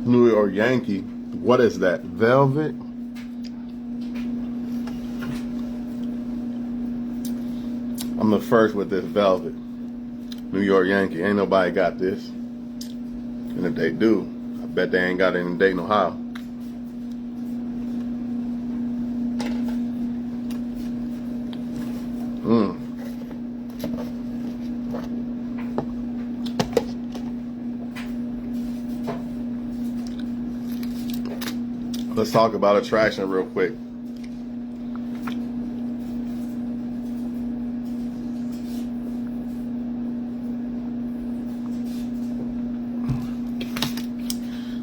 New York Yankee. What is that? Velvet? I'm the first with this Velvet. New York Yankee. Ain't nobody got this. And if they do, I bet they ain't got it in Dayton, Ohio. Let's talk about attraction real quick.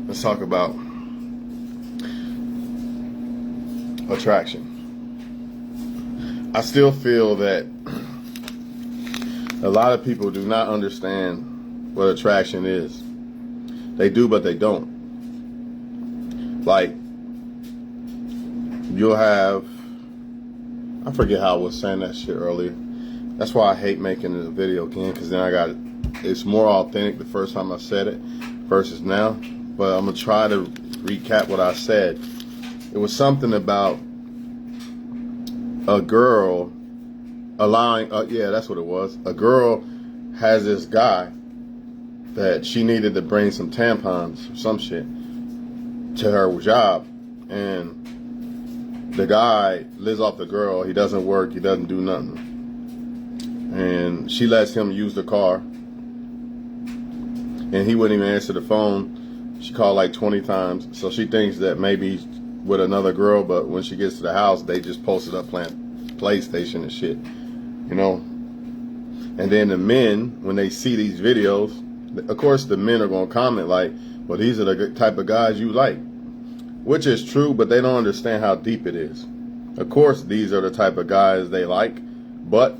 Let's talk about attraction. I still feel that a lot of people do not understand what attraction is. They do, but they don't. Like, you'll have, I forget how I was saying that shit earlier. That's why I hate making the video again, because then it's more authentic the first time I said it versus now. But I'm going to try to recap what I said. It was something about a girl allowing, yeah, that's what it was. A girl has this guy that she needed to bring some tampons or some shit to her job. And the guy lives off the girl. He doesn't work. He doesn't do nothing. And she lets him use the car. And he wouldn't even answer the phone. She called like 20 times. So she thinks that maybe with another girl, but when she gets to the house, they just posted up playing PlayStation and shit. You know? And then the men, when they see these videos, of course the men are going to comment like, well, these are the type of guys you like. Which is true, but they don't understand how deep it is. Of course, these are the type of guys they like, but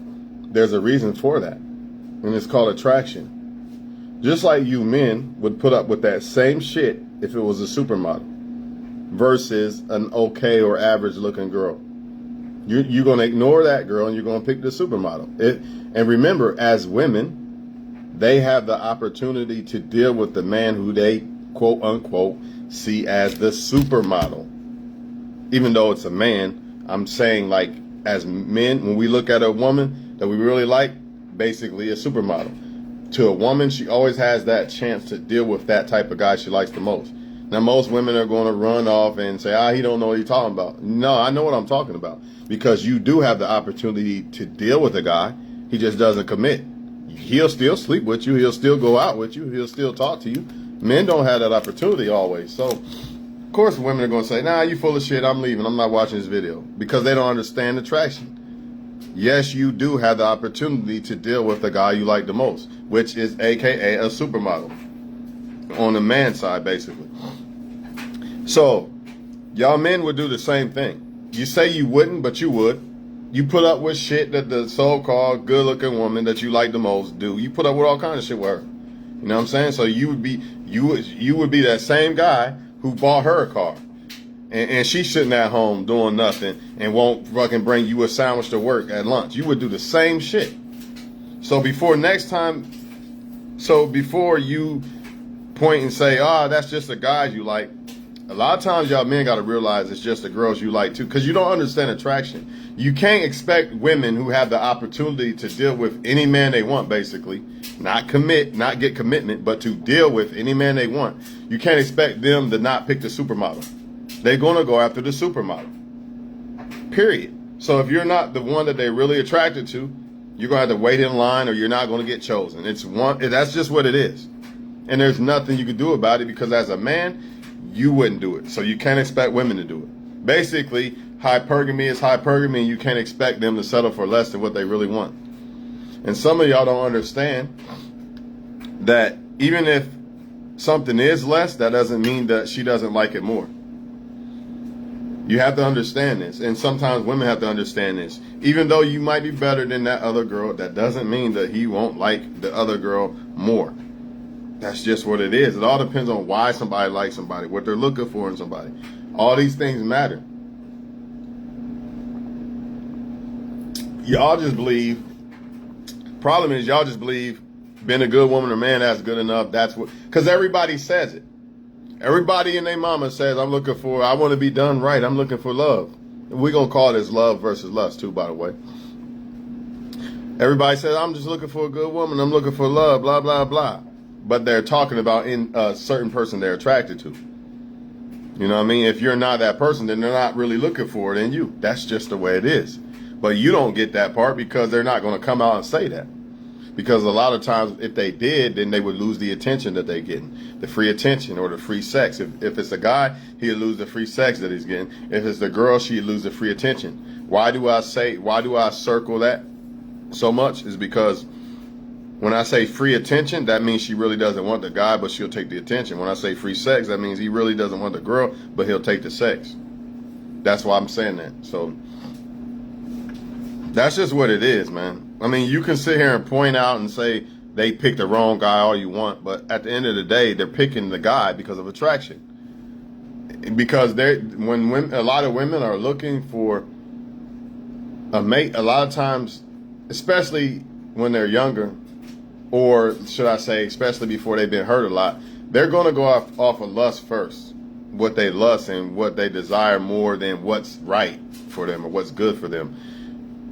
there's a reason for that. And it's called attraction. Just like you men would put up with that same shit if it was a supermodel versus an okay or average looking girl. You're going to ignore that girl and you're going to pick the supermodel. And remember, as women, they have the opportunity to deal with the man who they, quote unquote, see as the supermodel. Even though it's a man, I'm saying, like, as men, when we look at a woman that we really like, basically a supermodel. To a woman, she always has that chance to deal with that type of guy she likes the most. Now, most women are going to run off and say, he don't know what he's talking about. No, I know what I'm talking about. Because you do have the opportunity to deal with a guy. He just doesn't commit. He'll still sleep with you. He'll still go out with you. He'll still talk to you. Men don't have that opportunity always. So, of course, women are going to say, nah, you full of shit. I'm leaving. I'm not watching this video. Because they don't understand attraction. Yes, you do have the opportunity to deal with the guy you like the most, which is AKA a supermodel. On the man side, basically. So, y'all men would do the same thing. You say you wouldn't, but you would. You put up with shit that the so-called good-looking woman that you like the most do. You put up with all kinds of shit with her. You know what I'm saying? So you would be that same guy who bought her a car. And she's sitting at home doing nothing and won't fucking bring you a sandwich to work at lunch. You would do the same shit. So before you point and say, that's just the guys you like, a lot of times y'all men got to realize it's just the girls you like too, because you don't understand attraction. You can't expect women who have the opportunity to deal with any man they want, basically, not get commitment, but to deal with any man they want. You can't expect them to not pick the supermodel. They're going to go after the supermodel. Period. So if you're not the one that they're really attracted to, you're going to have to wait in line or you're not going to get chosen. That's just what it is. And there's nothing you can do about it because as a man, you wouldn't do it. So you can't expect women to do it. Basically, hypergamy is hypergamy and you can't expect them to settle for less than what they really want. And some of y'all don't understand that even if something is less, that doesn't mean that she doesn't like it more. You have to understand this. And sometimes women have to understand this. Even though you might be better than that other girl, that doesn't mean that he won't like the other girl more. That's just what it is. It all depends on why somebody likes somebody, what they're looking for in somebody. All these things matter. Y'all just believe, problem is y'all just believe being a good woman or man that's good enough, that's what, because everybody says it. Everybody and their mama says, I want to be done right. I'm looking for love. We're going to call this love versus lust too, by the way. Everybody says, I'm just looking for a good woman. I'm looking for love, blah, blah, blah. But they're talking about in a certain person they're attracted to. You know what I mean? If you're not that person, then they're not really looking for it in you. That's just the way it is. But you don't get that part because they're not going to come out and say that. Because a lot of times, if they did, then they would lose the attention that they're getting. The free attention or the free sex. If it's a guy, he'll lose the free sex that he's getting. If it's the girl, she'll lose the free attention. Why do I circle that so much? Is because when I say free attention, that means she really doesn't want the guy, but she'll take the attention. When I say free sex, that means he really doesn't want the girl, but he'll take the sex. That's why I'm saying that. So that's just what it is, man. I mean, you can sit here and point out and say they picked the wrong guy all you want, but at the end of the day, they're picking the guy because of attraction. Because a lot of women are looking for a mate, a lot of times, especially when they're younger, or should I say, especially before they've been hurt a lot, they're going to go off of lust first. What they lust and what they desire more than what's right for them or what's good for them.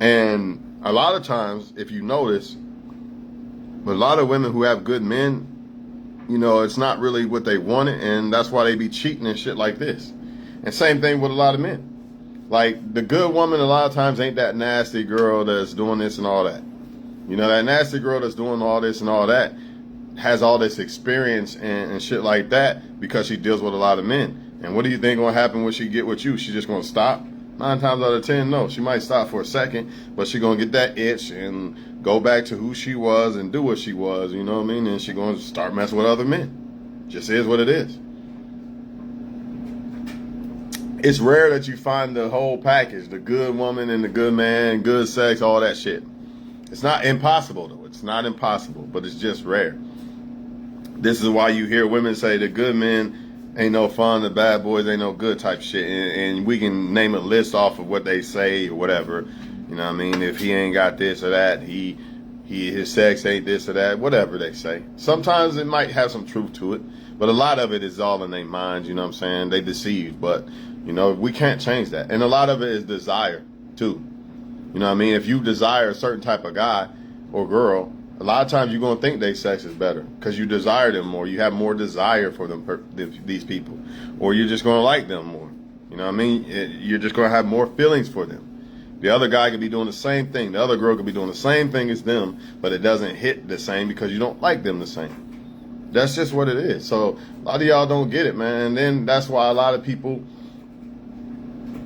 And a lot of times, if you notice, a lot of women who have good men, you know, it's not really what they wanted, and that's why they be cheating and shit like this. And same thing with a lot of men. Like, the good woman a lot of times ain't that nasty girl that's doing this and all that. You know, that nasty girl that's doing all this and all that has all this experience and shit like that because she deals with a lot of men. And what do you think gonna happen when she get with you? She just gonna stop? 9 times out of 10, no. She might stop for a second, but she gonna get that itch and go back to who she was and do what she was, you know what I mean? And she gonna start messing with other men. Just is what it is. It's rare that you find the whole package, the good woman and the good man, good sex, all that shit. It's not impossible, though. It's not impossible, but it's just rare. This is why you hear women say the good men ain't no fun, the bad boys ain't no good type shit. And we can name a list off of what they say or whatever. You know what I mean? If he ain't got this or that, his sex ain't this or that, whatever they say. Sometimes it might have some truth to it, but a lot of it is all in their minds, you know what I'm saying? They deceive, but, you know, we can't change that. And a lot of it is desire, too. You know what I mean? If you desire a certain type of guy or girl, a lot of times you're going to think their sex is better because you desire them more. You have more desire for them, these people. Or you're just going to like them more. You know what I mean? You're just going to have more feelings for them. The other guy could be doing the same thing. The other girl could be doing the same thing as them, but it doesn't hit the same because you don't like them the same. That's just what it is. So a lot of y'all don't get it, man. And then that's why a lot of people,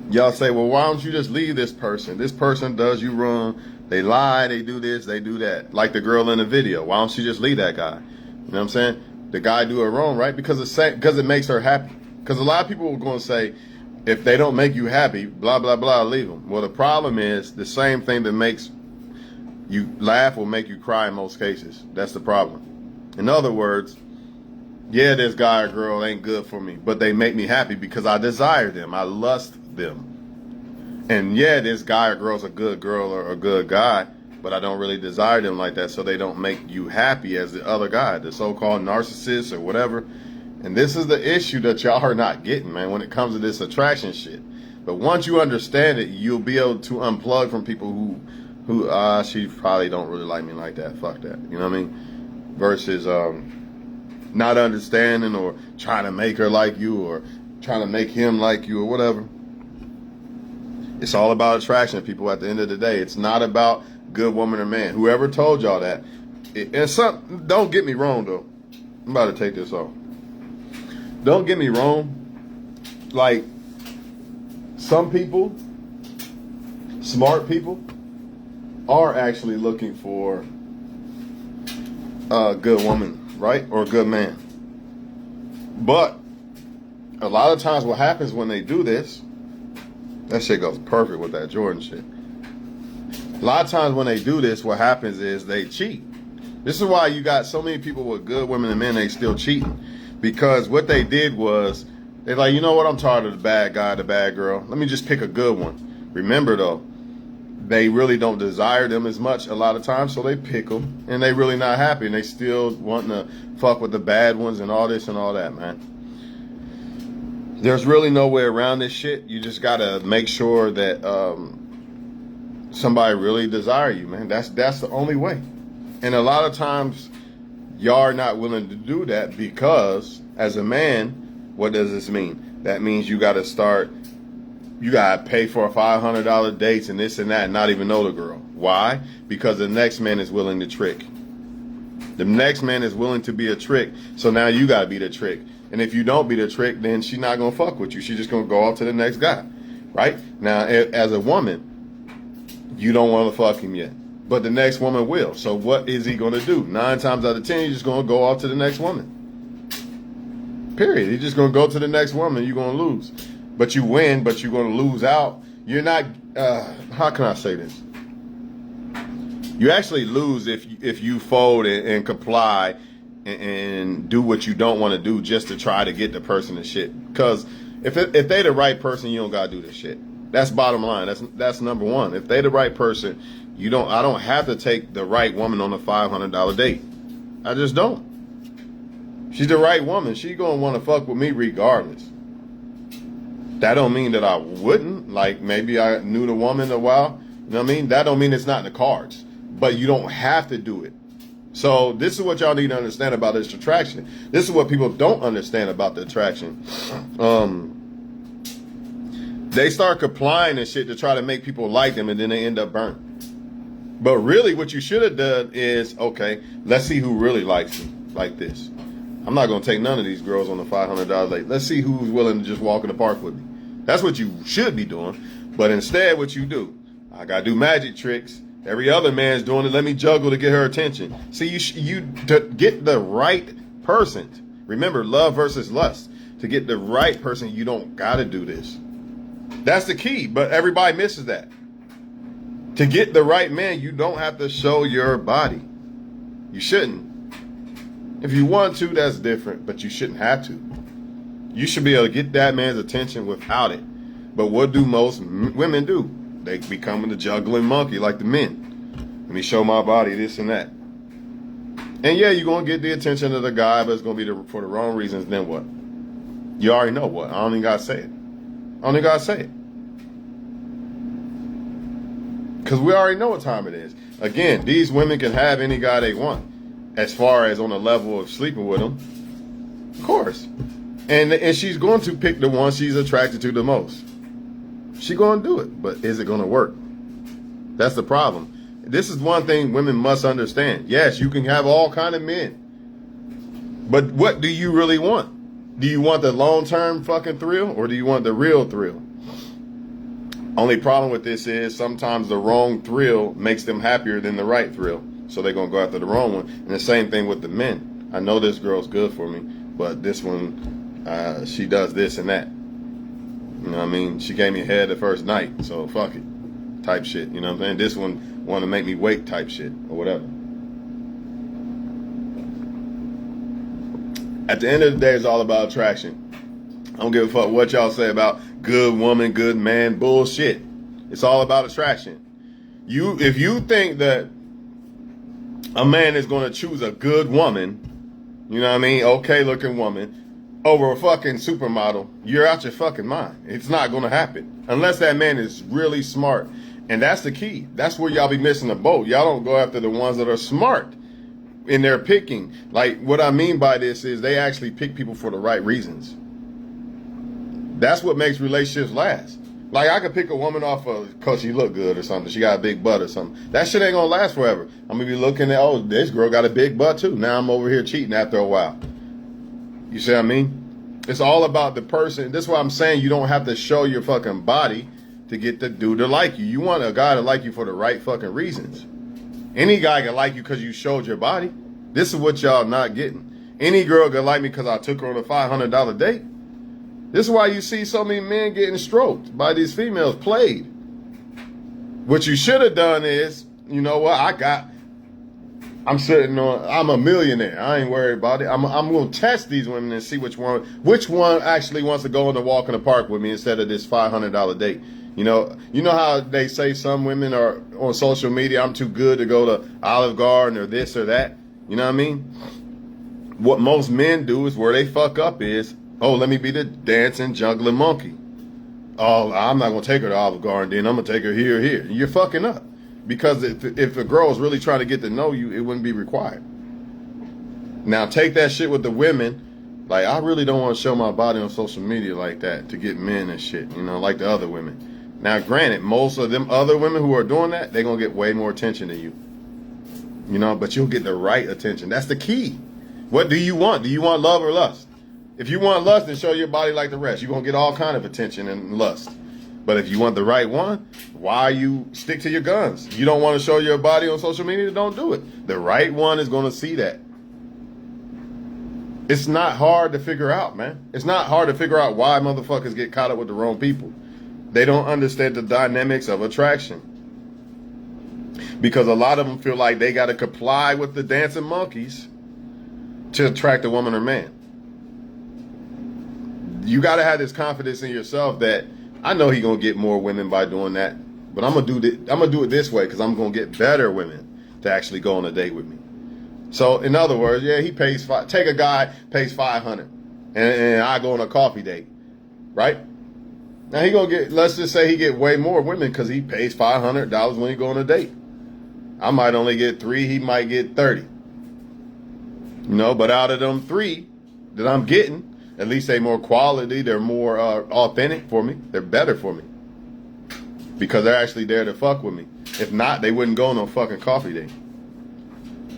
y'all say, well, why don't you just leave this person? This person does you wrong. They lie, they do this, they do that. Like the girl in the video. Why don't you just leave that guy? You know what I'm saying? The guy do it wrong, right? Because it makes her happy. Because a lot of people are going to say, if they don't make you happy, blah, blah, blah, leave them. Well, the problem is the same thing that makes you laugh will make you cry in most cases. That's the problem. In other words, yeah, this guy or girl ain't good for me, but they make me happy because I desire them. I lust them. And yeah, this guy or girl's a good girl or a good guy, but I don't really desire them like that, so they don't make you happy as the other guy, the so-called narcissist or whatever. And this is the issue that y'all are not getting, man, when it comes to this attraction shit. But once you understand it, you'll be able to unplug from people who she probably don't really like me like that. Fuck that. You know what I mean? Versus not understanding or trying to make her like you or trying to make him like you or whatever. It's all about attraction, people, at the end of the day. It's not about good woman or man. Whoever told y'all that. Don't get me wrong, though. I'm about to take this off. Don't get me wrong. Like, some people, smart people, are actually looking for a good woman, right? Or a good man. But a lot of times what happens when they do this, that shit goes perfect with that Jordan shit. A lot of times when they do this, what happens is they cheat. This is why you got so many people with good women and men, they still cheating. Because what they did was, they're like, you know what, I'm tired of the bad guy, the bad girl. Let me just pick a good one. Remember though, they really don't desire them as much a lot of times, so they pick them, and they really not happy, and they still wanting to fuck with the bad ones and all this and all that, man. There's really no way around this shit. You just gotta make sure that somebody really desire you, man. That's the only way. And a lot of times, y'all are not willing to do that because, as a man, what does this mean? That means you gotta pay for a $500 dates and this and that and not even know the girl. Why? Because the next man is willing to trick. The next man is willing to be a trick, so now you gotta be the trick. And if you don't be the trick, then she's not gonna fuck with you. She's just gonna go off to the next guy, right? Now, as a woman, you don't want to fuck him yet, but the next woman will. So what is he gonna do? 9 times out of 10, you're just gonna go off to the next woman. Period. You're just gonna go to the next woman. You're gonna lose, but you win. But you're gonna lose out. You're not. How can I say this? You actually lose if you fold and comply and do what you don't want to do just to try to get the person to shit. Because if they the right person, you don't gotta do this shit. That's bottom line. That's number one. If they the right person, I don't have to take the right woman on a $500 date. I just don't. She's the right woman. She gonna want to fuck with me regardless. That don't mean that I wouldn't. Like, maybe I knew the woman a while. You know what I mean? That don't mean it's not in the cards. But you don't have to do it. So this is what y'all need to understand about this attraction. This is what people don't understand about the attraction. They start complying and shit to try to make people like them, and then they end up burnt. But really what you should have done is, okay, let's see who really likes me like this. I'm not going to take none of these girls on the $500 date. Let's see who's willing to just walk in the park with me. That's what you should be doing. But instead, what you do, I got to do magic tricks. Every other man's doing it. Let me juggle to get her attention. See, to get the right person. Remember, love versus lust. To get the right person, you don't got to do this. That's the key, but everybody misses that. To get the right man, you don't have to show your body. You shouldn't. If you want to, that's different, but you shouldn't have to. You should be able to get that man's attention without it. But what do most women do? They become the juggling monkey like the men. Let me show my body, this and that. And yeah, you're going to get the attention of the guy, but it's going to be for the wrong reasons. Then what? You already know what. I don't even got to say it. I don't even got to say it. Because we already know what time it is. Again, these women can have any guy they want. As far as on the level of sleeping with them. Of course. And she's going to pick the one she's attracted to the most. She's going to do it. But is it going to work? That's the problem. This is one thing women must understand. Yes, you can have all kind of men. But what do you really want? Do you want the long-term fucking thrill? Or do you want the real thrill? Only problem with this is sometimes the wrong thrill makes them happier than the right thrill. So they're going to go after the wrong one. And the same thing with the men. I know this girl's good for me, but this one, she does this and that. You know what I mean? She gave me a head the first night, so fuck it. Type shit, you know what I'm saying? This one want to make me wait type shit or whatever. At the end of the day, it's all about attraction. I don't give a fuck what y'all say about good woman, good man, bullshit. It's all about attraction. If you think that a man is going to choose a good woman, you know what I mean, okay looking woman, over a fucking supermodel, you're out your fucking mind. It's not going to happen. Unless that man is really smart. And that's the key. That's where y'all be missing the boat. Y'all don't go after the ones that are smart in their picking. Like, what I mean by this is they actually pick people for the right reasons. That's what makes relationships last. Like, I could pick a woman off of because she look good or something. She got a big butt or something. That shit ain't gonna last forever. I'm gonna be looking at, oh, this girl got a big butt too. Now I'm over here cheating after a while. You see what I mean? It's all about the person. This is why I'm saying you don't have to show your fucking body to get the dude to like you. You want a guy to like you for the right fucking reasons. Any guy can like you because you showed your body. This is what y'all not getting. Any girl can like me because I took her on a $500 date. This is why you see so many men getting stroked by these females, played. What you should have done is, you know what, I'm sitting on, I'm a millionaire. I ain't worried about it. I'm going to test these women and see which one actually wants to go on the walk in the park with me instead of this $500 date. You know how they say some women are on social media, I'm too good to go to Olive Garden or this or that. You know what I mean? What most men do is where they fuck up is Oh, let me be the dancing, juggling monkey. Oh, I'm not gonna take her to Olive Garden. Then I'm gonna take her here, here. You're fucking up, because if a girl is really trying to get to know you, it wouldn't be required. Now take that shit with the women. Like, I really don't want to show my body on social media like that to get men and shit, you know, like the other women. Now, granted, most of them other women who are doing that, they're going to get way more attention than you. You know, but you'll get the right attention. That's the key. What do you want? Do you want love or lust? If you want lust, then show your body like the rest. You're going to get all kind of attention and lust. But if you want the right one, why you stick to your guns? You don't want to show your body on social media? Don't do it. The right one is going to see that. It's not hard to figure out, man. It's not hard to figure out why motherfuckers get caught up with the wrong people. They don't understand the dynamics of attraction. Because a lot of them feel like they got to comply with the dancing monkeys to attract a woman or man. You got to have this confidence in yourself that I know he going to get more women by doing that, but I'm going to do it this way because I'm going to get better women to actually go on a date with me. So, in other words, yeah, he pays take a guy, pays $500, and I go on a coffee date, right? Now he gonna get, let's just say he get way more women because he pays $500 when he go on a date. I might only get 3, he might get 30. You know, but out of them 3 that I'm getting, at least they more quality, they're more authentic for me, they're better for me. Because they're actually there to fuck with me. If not, they wouldn't go on no fucking coffee date.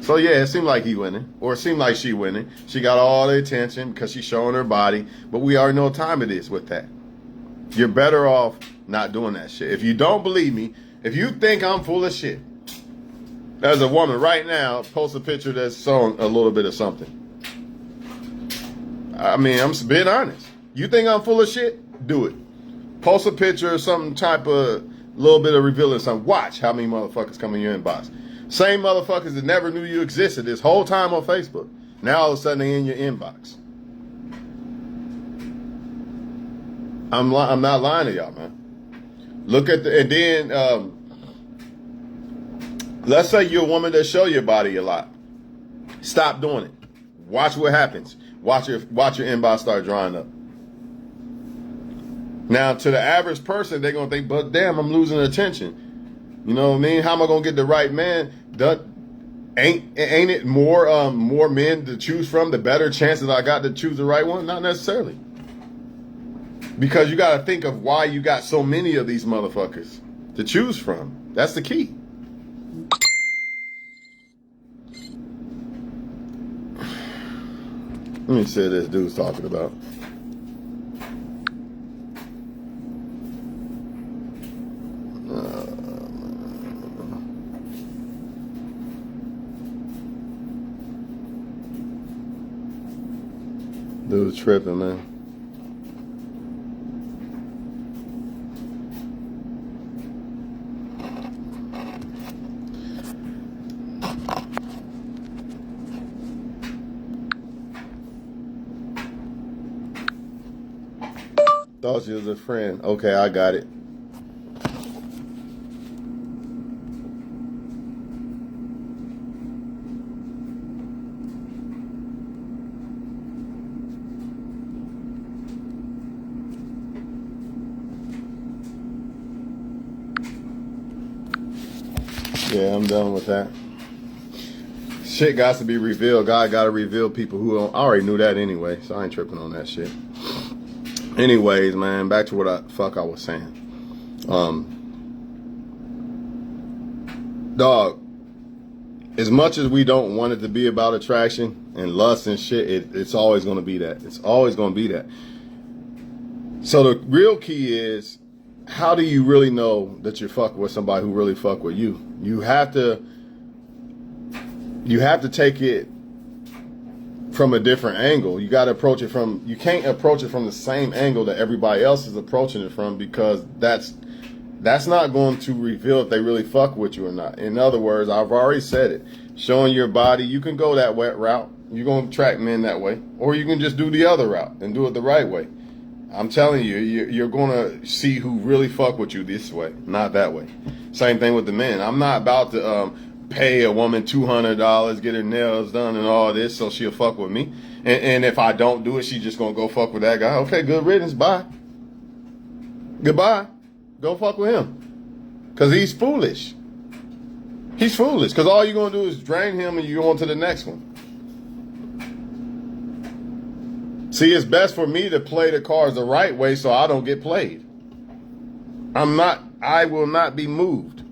So yeah, it seemed like he winning, or it seemed like she winning. She got all the attention because she's showing her body, but we already know what time it is with that. You're better off not doing that shit. If you don't believe me, if you think I'm full of shit, as a woman right now, post a picture that's showing a little bit of something. I mean, I'm being honest. You think I'm full of shit? Do it. Post a picture of some type of little bit of revealing something. Watch how many motherfuckers come in your inbox. Same motherfuckers that never knew you existed this whole time on Facebook. Now all of a sudden they in your inbox. I'm not lying to y'all, man. Look at and then let's say you're a woman that show your body a lot. Stop doing it. Watch what happens. Watch your inbox start drying up. Now to the average person, they're gonna think, but damn, I'm losing attention. You know what I mean? How am I gonna get the right man? Ain't it more men to choose from? The better chances I got to choose the right one? Not necessarily. Because you got to think of why you got so many of these motherfuckers to choose from. That's the key. Let me see what this dude's talking about. Dude's tripping, man. Thought she was a friend. Okay, I got it. Yeah, I'm done with that. Shit got to be revealed. God got to reveal people who don't. I already knew that anyway, so I ain't tripping on that shit. Anyways, man, back to what I was saying. Dog, as much as we don't want it to be about attraction and lust and shit, it's always going to be that. It's always going to be that. So the real key is, how do you really know that you're fucking with somebody who really fuck with you? You have to take it from a different angle. You got to approach it from, you can't approach it from the same angle that everybody else is approaching it from, because that's not going to reveal if they really fuck with you or not. In other words, I've already said it. Showing your body, you can go that route. You're going to attract men that way. Or you can just do the other route and do it the right way. I'm telling you, you're going to see who really fuck with you this way, not that way. Same thing with the men. I'm not about to pay a woman $200, get her nails done and all this so she'll fuck with me. And if I don't do it, she's just gonna go fuck with that guy. Okay, good riddance, bye. Goodbye. Go fuck with him. Cause he's foolish. He's foolish. Cause all you're gonna do is drain him and you go on to the next one. See, it's best for me to play the cards the right way so I don't get played. I will not be moved.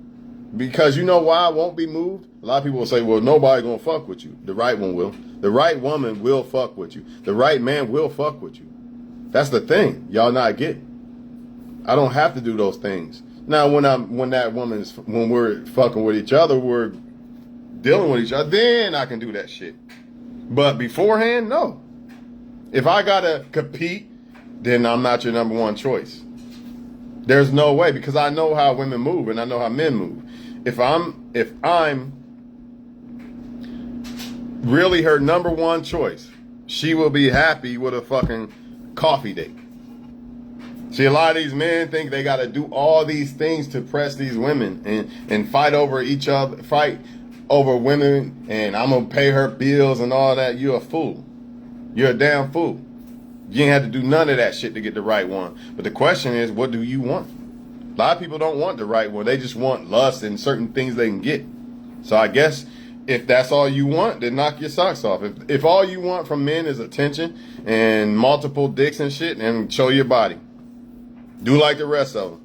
Because you know why I won't be moved? A lot of people will say, well, nobody gonna fuck with you. The right one will. The right woman will fuck with you. The right man will fuck with you. That's the thing. Y'all not getting. I don't have to do those things. Now, when we're fucking with each other, we're dealing with each other, then I can do that shit. But beforehand, no. If I gotta compete, then I'm not your number one choice. There's no way, because I know how women move and I know how men move. If I'm really her number one choice, she will be happy with a fucking coffee date. See, a lot of these men think they got to do all these things to press these women and fight over each other, fight over women, and I'm going to pay her bills and all that. You're a fool. You're a damn fool. You ain't have to do none of that shit to get the right one. But the question is, what do you want? A lot of people don't want the right one. They just want lust and certain things they can get. So I guess if that's all you want, then knock your socks off. If all you want from men is attention and multiple dicks and shit, then show your body. Do like the rest of them.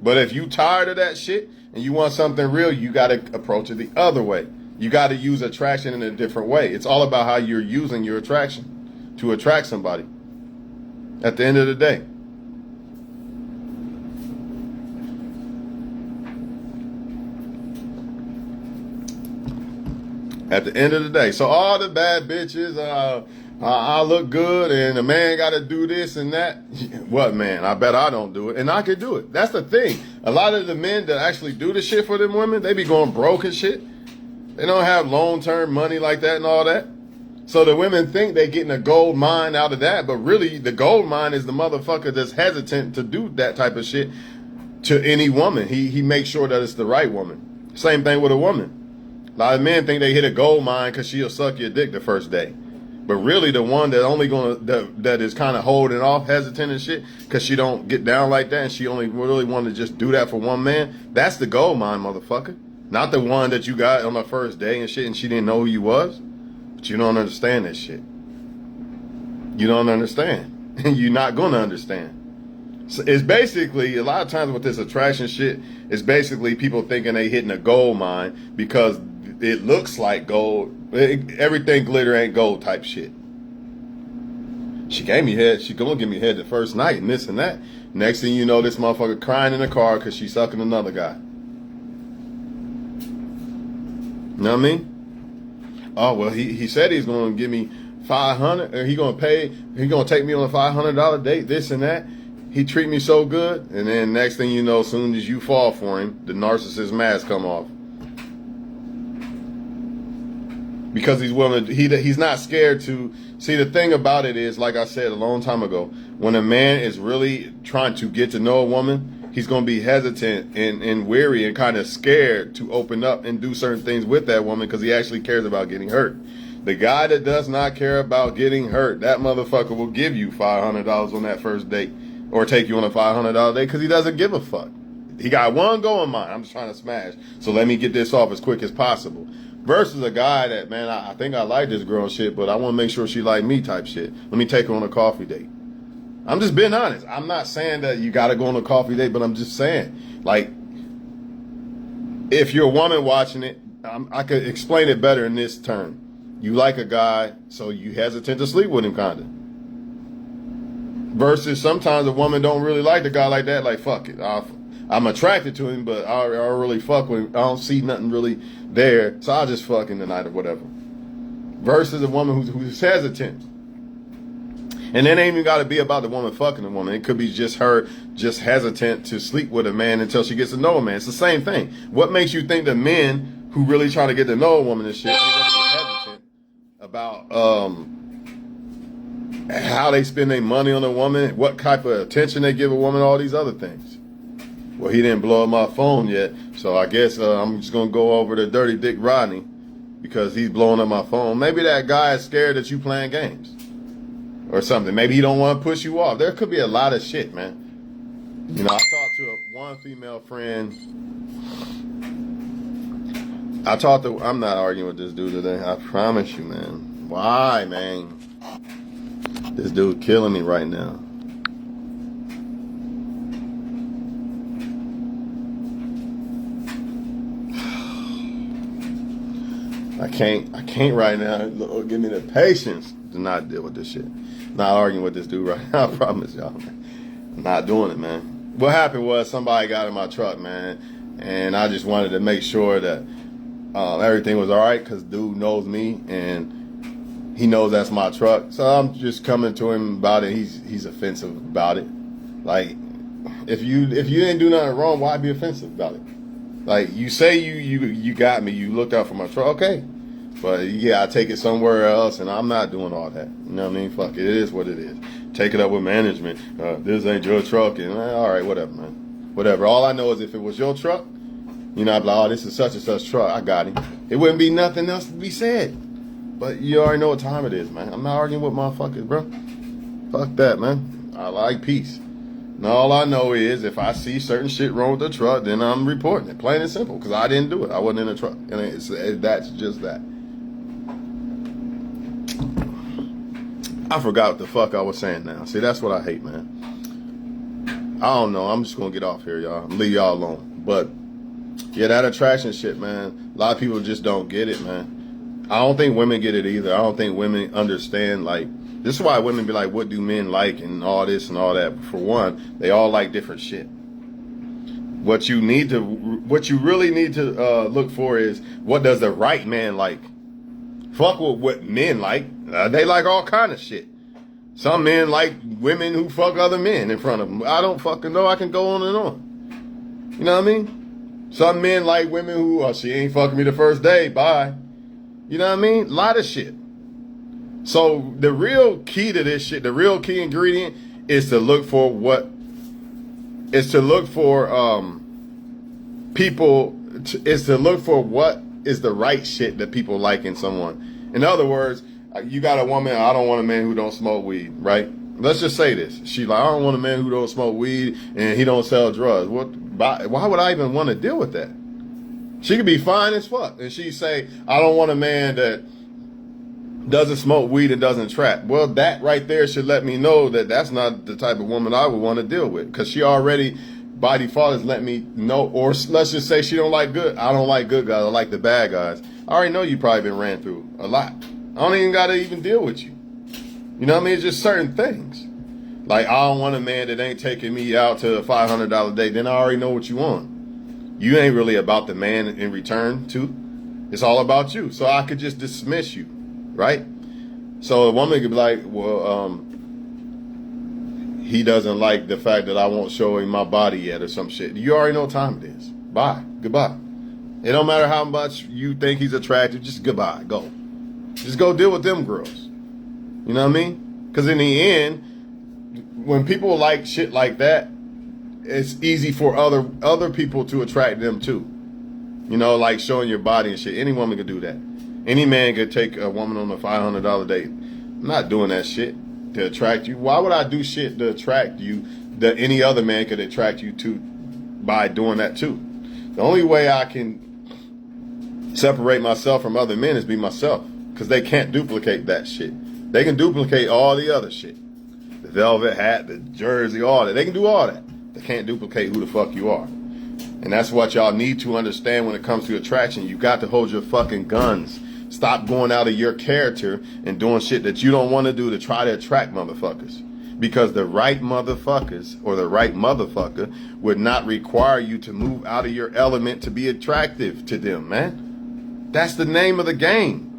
But if you tired of that shit and you want something real, you got to approach it the other way. You got to use attraction in a different way. It's all about how you're using your attraction to attract somebody. At the end of the day. At the end of the day. So all the bad bitches, I look good and a man got to do this and that. What, man? I bet I don't do it. And I could do it. That's the thing. A lot of the men that actually do the shit for them women, they be going broke and shit. They don't have long-term money like that and all that. So the women think they're getting a gold mine out of that, but really the gold mine is the motherfucker that's hesitant to do that type of shit to any woman. He makes sure that it's the right woman. Same thing with a woman. A lot of men think they hit a gold mine because she'll suck your dick the first day. But really the one that is kind of holding off, hesitant and shit, because she don't get down like that and she only really want to just do that for one man, that's the gold mine, motherfucker. Not the one that you got on the first day and shit and she didn't know who you was. But you don't understand that shit. You don't understand. And you're not going to understand. So it's basically, a lot of times with this attraction shit, it's basically people thinking they hitting a gold mine because it looks like gold. Everything glitter ain't gold type shit. She gave me head. She gonna give me head the first night and this and that. Next thing you know, this motherfucker crying in the car because she's sucking another guy. You know what I mean? Oh, well, he said he's going to give me $500, or he going to take me on a $500 date, this and that. He treat me so good, and then next thing you know, as soon as you fall for him, the narcissist mask come off. Because he's willing to, he's not scared to, see, the thing about it is, like I said a long time ago, when a man is really trying to get to know a woman, he's going to be hesitant and weary and kind of scared to open up and do certain things with that woman because he actually cares about getting hurt. The guy that does not care about getting hurt, that motherfucker will give you $500 on that first date or take you on a $500 date because he doesn't give a fuck. He got one goal in mind. I'm just trying to smash. So let me get this off as quick as possible. Versus a guy that, man, I think I like this girl shit, but I want to make sure she like me type shit. Let me take her on a coffee date. I'm just being honest. I'm not saying that you got to go on a coffee date, but I'm just saying, like, if you're a woman watching it, I could explain it better in this term. You like a guy, so you hesitant to sleep with him, kind of. Versus sometimes a woman don't really like the guy like that. Like, fuck it. I'm attracted to him, but I don't really fuck with him. I don't see nothing really there, so I'll just fuck him tonight or whatever. Versus a woman who's hesitant. And it ain't even got to be about the woman fucking the woman. It could be just her just hesitant to sleep with a man until she gets to know a man. It's the same thing. What makes you think that men who really try to get to know a woman and shit ain't gonna be hesitant about how they spend their money on a woman, what type of attention they give a woman, all these other things? Well, he didn't blow up my phone yet, so I guess I'm just gonna go over to Dirty Dick Rodney because he's blowing up my phone. Maybe that guy is scared that you playing games or something. Maybe he don't want to push you off. There could be a lot of shit, man. You know, I talked to one female friend. I'm not arguing with this dude today. I promise you, man. Why, man? This dude killing me right now. I can't right now. Lord, give me the patience to not deal with this shit. Not arguing with this dude right now. I promise y'all, man. I'm not doing it, man. What happened was somebody got in my truck, man, and I just wanted to make sure that everything was all right because dude knows me and he knows that's my truck. So I'm just coming to him about it. He's offensive about it. Like, if you didn't do nothing wrong, why be offensive about it? Like, you say you got me, you looked out for my truck, okay. But yeah, I take it somewhere else and I'm not doing all that. You know what I mean? Fuck it, it is what it is. Take it up with management. This ain't your truck and all right, whatever, man. Whatever. All I know is if it was your truck, you know, I'd be like, oh, this is such and such truck. I got him. It wouldn't be nothing else to be said. But you already know what time it is, man. I'm not arguing with motherfuckers, bro. Fuck that, man. I like peace. And all I know is if I see certain shit wrong with the truck, then I'm reporting it. Plain and simple. Because I didn't do it. I wasn't in the truck. And that's just that. I forgot what the fuck I was saying now. See, that's what I hate, man. I don't know. I'm just going to get off here, y'all. Leave y'all alone. But, yeah, that attraction shit, man. A lot of people just don't get it, man. I don't think women get it either. I don't think women understand, like, this is why women be like, what do men like and all this and all that. For one, they all like different shit. What you really need to look for is, what does the right man like? Fuck with what men like. They like all kind of shit. Some men like women who fuck other men in front of them. I don't fucking know. I can go on and on. You know what I mean? Some men like women who, oh, she ain't fucking me the first day. Bye. You know what I mean? A lot of shit. So the real key to this shit, the real key ingredient is to look for what is to look for what is the right shit that people like in someone. In other words, you got a woman, I don't want a man who don't smoke weed, right? Let's just say this. She like, I don't want a man who don't smoke weed and he don't sell drugs. Why would I even want to deal with that? She could be fine as fuck. And she say, I don't want a man that doesn't smoke weed and doesn't trap. Well, that right there should let me know that that's not the type of woman I would want to deal with. Because she already, by default, has let me know. Or let's just say she don't like good. I don't like good guys. I like the bad guys. I already know you probably been ran through a lot. I don't even got to even deal with you. You know what I mean? It's just certain things. Like, I don't want a man that ain't taking me out to a $500 date. Then I already know what you want. You ain't really about the man in return, too. It's all about you. So I could just dismiss you, right? So a woman could be like, well, he doesn't like the fact that I won't show him my body yet or some shit. You already know what time it is. Bye. Goodbye. It don't matter how much you think he's attractive. Just goodbye. Go. Just go deal with them girls. You know what I mean? Because in the end, when people like shit like that, it's easy for other people to attract them too. You know, like showing your body and shit. Any woman could do that. Any man could take a woman on a $500 date. I'm not doing that shit to attract you. Why would I do shit to attract you that any other man could attract you to by doing that too? The only way I can separate myself from other men is be myself. Because they can't duplicate that shit. They can duplicate all the other shit. The velvet hat, the jersey, all that. They can do all that. They can't duplicate who the fuck you are. And that's what y'all need to understand when it comes to attraction. You got to hold your fucking guns. Stop going out of your character and doing shit that you don't want to do to try to attract motherfuckers. Because the right motherfuckers or the right motherfucker would not require you to move out of your element to be attractive to them, man. That's the name of the game.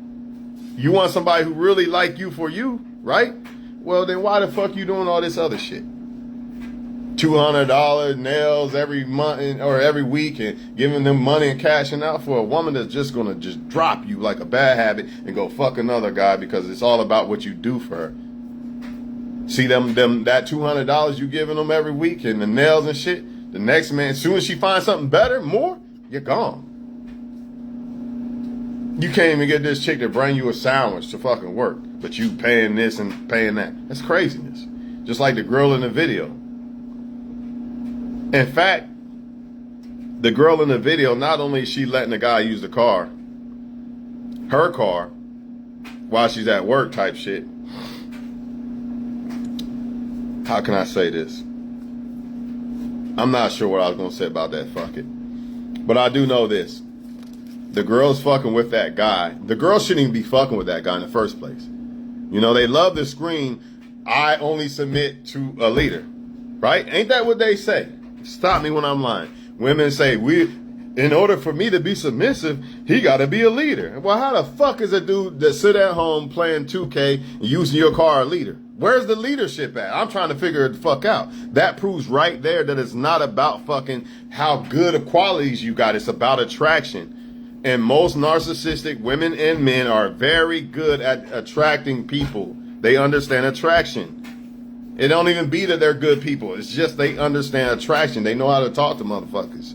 You want somebody who really like you for you, right? Well, then why the fuck you doing all this other shit? $200 nails every month or every week and giving them money and cashing out for a woman that's just going to just drop you like a bad habit and go fuck another guy because it's all about what you do for her. See that $200 you giving them every week and the nails and shit, The next man, as soon as she finds something better, more, you're gone. You can't even get this chick to bring you a sandwich to fucking work, but you paying this and paying that. That's craziness. Just like the girl in the video. In fact, the girl in the video, not only is she letting the guy use the car, her car, while she's at work type shit. How can I say this? I'm not sure what I was going to say about that, fuck it. But I do know this. The girl's fucking with that guy. The girl shouldn't even be fucking with that guy in the first place. You know, they love to scream, I only submit to a leader. Right? Ain't that what they say? Stop me when I'm lying. Women say, in order for me to be submissive, he got to be a leader. Well, how the fuck is a dude that sit at home playing 2K and using your car a leader? Where's the leadership at? I'm trying to figure it the fuck out. That proves right there that it's not about fucking how good of qualities you got. It's about attraction. And most narcissistic women and men are very good at attracting people. They understand attraction. It don't even be that they're good people. It's just they understand attraction. They know how to talk to motherfuckers.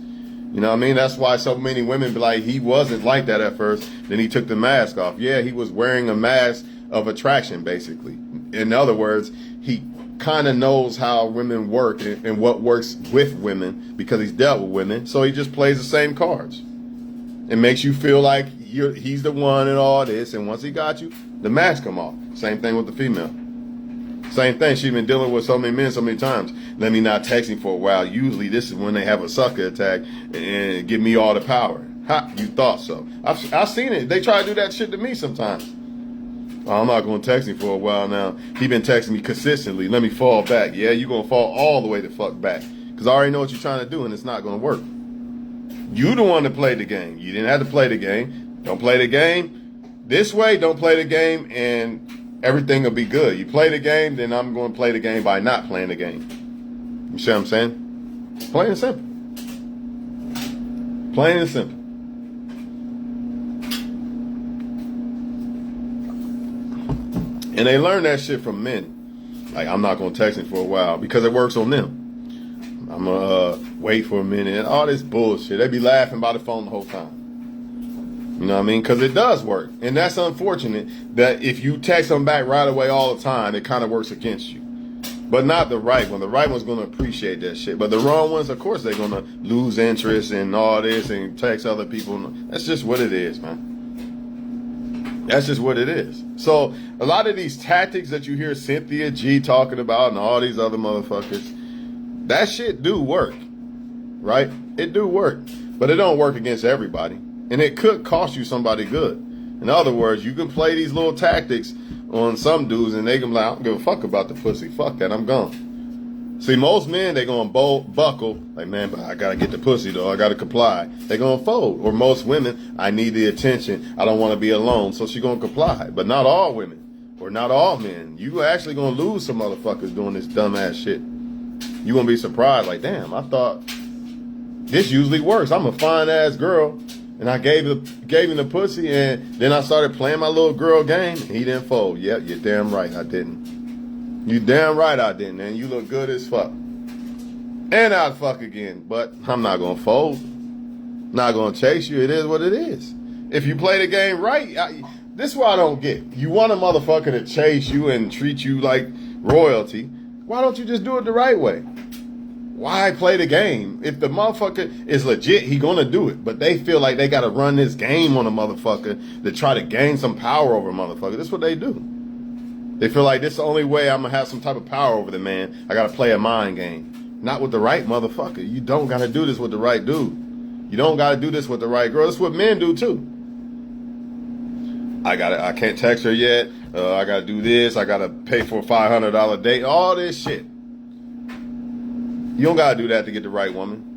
You know what I mean? That's why so many women be like, he wasn't like that at first. Then he took the mask off. Yeah, he was wearing a mask of attraction, basically. In other words, he kind of knows how women work and what works with women because he's dealt with women. So he just plays the same cards. It makes you feel like he's the one and all this. And once he got you, the mask come off. Same thing with the female. Same thing. She's been dealing with so many men so many times. Let me not text him for a while. Usually this is when they have a sucker attack and give me all the power. Ha, you thought so. I've seen it. They try to do that shit to me sometimes. I'm not going to text him for a while now. He been texting me consistently. Let me fall back. Yeah, you're going to fall all the way the fuck back. Because I already know what you're trying to do and it's not going to work. You the one that played the game. You didn't have to play the game. Don't play the game this way. Don't play the game and everything will be good. You play the game, then I'm going to play the game by not playing the game. You see what I'm saying? Plain and simple. Plain and simple. And they learn that shit from men. Like, I'm not going to text him for a while because it works on them. I'm going to wait for a minute. And all this bullshit. They be laughing by the phone the whole time. You know what I mean? Because it does work. And that's unfortunate that if you text them back right away all the time, it kind of works against you. But not the right one. The right one's going to appreciate that shit. But the wrong ones, of course, they're going to lose interest in all this and text other people. That's just what it is, man. That's just what it is. So a lot of these tactics that you hear Cynthia G talking about and all these other motherfuckers, that shit do work, right? It do work, but it don't work against everybody. And it could cost you somebody good. In other words, you can play these little tactics on some dudes and they can be like, I don't give a fuck about the pussy. Fuck that, I'm gone. See, most men, they going to buckle. Like, man, but I got to get the pussy, though. I got to comply. They going to fold. Or most women, I need the attention. I don't want to be alone. So she going to comply. But not all women. Or not all men. You actually going to lose some motherfuckers doing this dumbass shit. You going to be surprised. Like, damn, I thought this usually works. I'm a fine-ass girl. And I gave him the pussy. And then I started playing my little girl game. And he didn't fold. Yep, you're damn right I didn't. You damn right I didn't, man. You look good as fuck. And I'd fuck again. But I'm not going to fold. Not going to chase you. It is what it is. If you play the game right, this is what I don't get. You want a motherfucker to chase you and treat you like royalty. Why don't you just do it the right way? Why play the game? If the motherfucker is legit, he going to do it. But they feel like they got to run this game on a motherfucker to try to gain some power over a motherfucker. That's what they do. They feel like this is the only way I'm going to have some type of power over the man. I got to play a mind game. Not with the right motherfucker. You don't got to do this with the right dude. You don't got to do this with the right girl. That's what men do too. I can't text her yet. I got to do this. I got to pay for a $500 date. All this shit. You don't got to do that to get the right woman.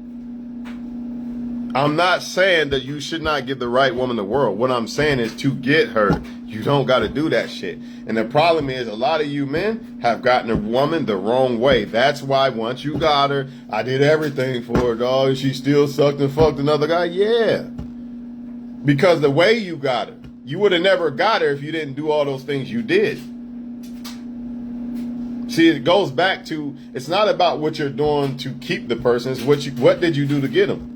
I'm not saying that you should not give the right woman the world. What I'm saying is to get her, you don't got to do that shit. And the problem is a lot of you men have gotten a woman the wrong way. That's why once you got her, I did everything for her, dog. And she still sucked and fucked another guy. Yeah. Because the way you got her, you would have never got her if you didn't do all those things you did. See, it goes back to, it's not about what you're doing to keep the person. It's what did you do to get them?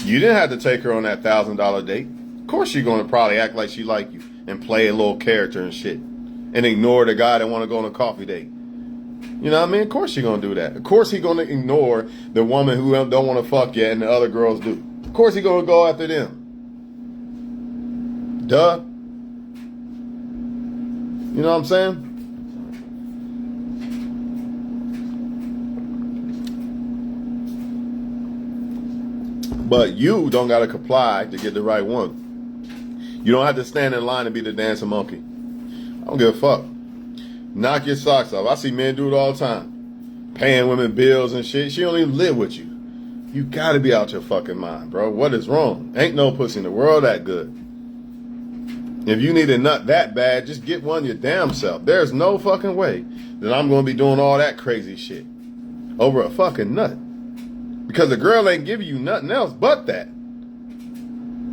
You didn't have to take her on that $1,000 date. Of course she's going to probably act like she like you and play a little character and shit and ignore the guy that want to go on a coffee date. You know what I mean? Of course she's going to do that. Of course he's going to ignore the woman who don't want to fuck yet and the other girls do. Of course he's going to go after them. Duh. You know what I'm saying? But you don't got to comply to get the right one. You don't have to stand in line and be the dancing monkey. I don't give a fuck. Knock your socks off. I see men do it all the time. Paying women bills and shit. She don't even live with you. You got to be out your fucking mind, bro. What is wrong? Ain't no pussy in the world that good. If you need a nut that bad, just get one your damn self. There's no fucking way that I'm going to be doing all that crazy shit over a fucking nut. Because the girl ain't giving you nothing else but that.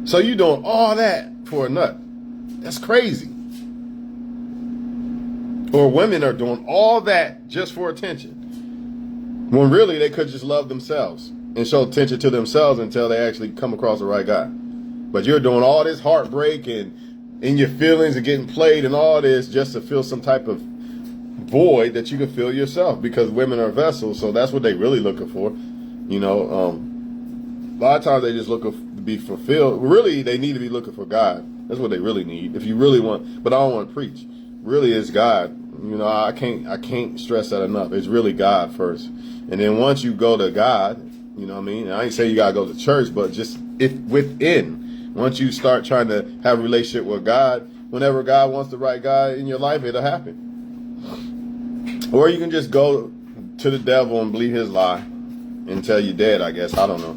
So you doing all that for a nut. That's crazy. Or women are doing all that just for attention. When really they could just love themselves and show attention to themselves until they actually come across the right guy. But you're doing all this heartbreak and in your feelings and getting played and all this just to fill some type of void that you can fill yourself, because women are vessels, so that's what they really looking for. You know, a lot of times they just look to be fulfilled. Really, they need to be looking for God. That's what they really need. If you really want, but I don't want to preach. Really, it's God. You know, I can't stress that enough. It's really God first, and then once you go to God, you know what I mean. I ain't say you gotta go to church, but just if within. Once you start trying to have a relationship with God, whenever God wants the right guy in your life, it'll happen. Or you can just go to the devil and believe his lie until you're dead, I guess. I don't know.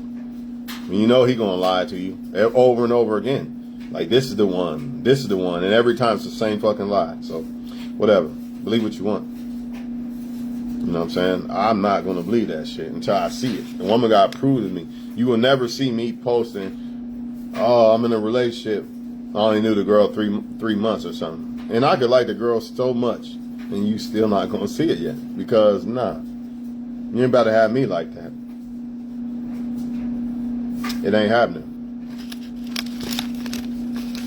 You know he gonna lie to you over and over again. Like, this is the one. This is the one. And every time it's the same fucking lie. So, whatever. Believe what you want. You know what I'm saying? I'm not gonna believe that shit until I see it. The woman got proved to me. You will never see me posting, oh, I'm in a relationship. I only knew the girl three months or something. And I could like the girl so much, and you still not going to see it yet. Because, nah, you ain't about to have me like that. It ain't happening.